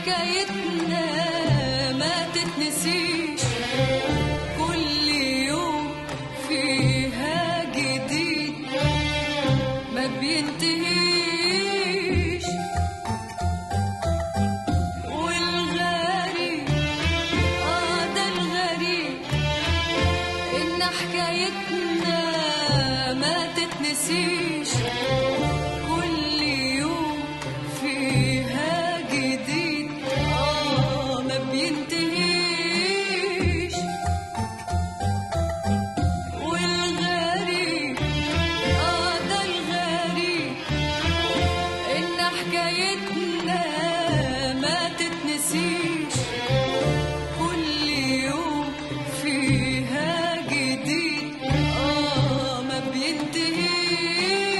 حكايتنا ما تتنسيش، كل يوم فيها جديد ما بينتهيش. والغريب ده الغريب إن حكايتنا ما تتنسيش، كل يوم فيها جديد ما بينتهيش. والغريب ده الغريب إن حكايتنا ما تتنسيش، كل يوم فيها جديد ما بينتهيش.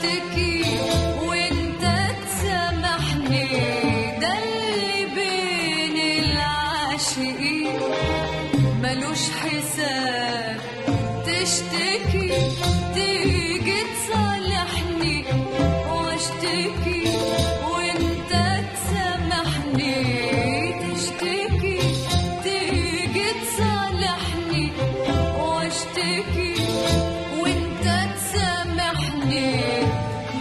واشتكي وانت تسامحني، ده اللي بين العاشقين ملوش حساب. تشتكي تيجي تصالحني، واشتكي وانت تسامحني، تشتكي تيجي تصالحني، واشتكي وانت تسامحني،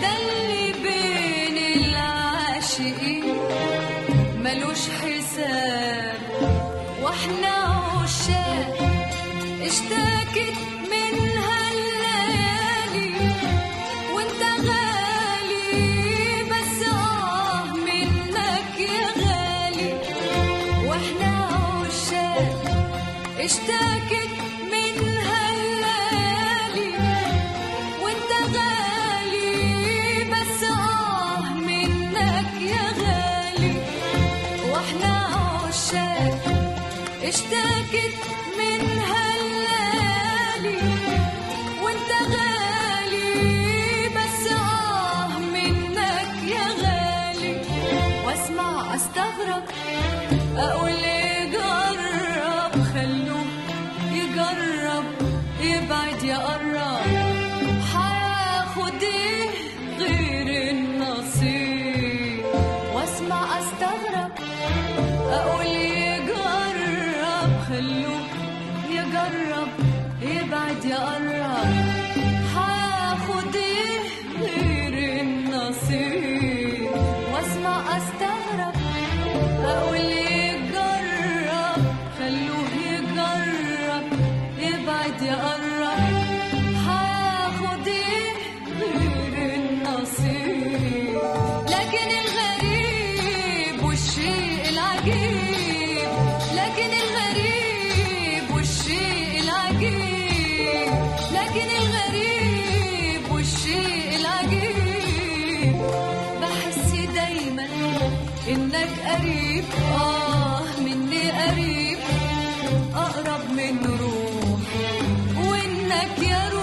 ده اللي بين العاشقين ملوش حساب. واحنا عشاق اشتكت منها الليالي، وانت غالي بس منك يا غالي. واحنا عشاق اشتكت منها الليالي، وانت غالي بس منك يا غالي. واحنا عشاق اشتكت منها الليالي، وانت غالي بس منك يا غالي. واسمع استغرب اقول يجرب، خلوه يجرب يبعد يقرب، هاخد ايه غير النصيب. واسمع استغرب اقول يجرب، خلوه يجرب يبعد يقرب، هاخد ايه غير النصيب. واسمع استغرب اقول يجرب، خلوه يجرب يبعد يقرب، هاخد ايه غير النصيب. لكن الغريب والشيء العجيب، لكن الغريب والشيء العجيب، لكن الغريب والشيء العجيب، بحس دايما انك قريب، مني قريب، اقرب من روحي، وانك يا روحي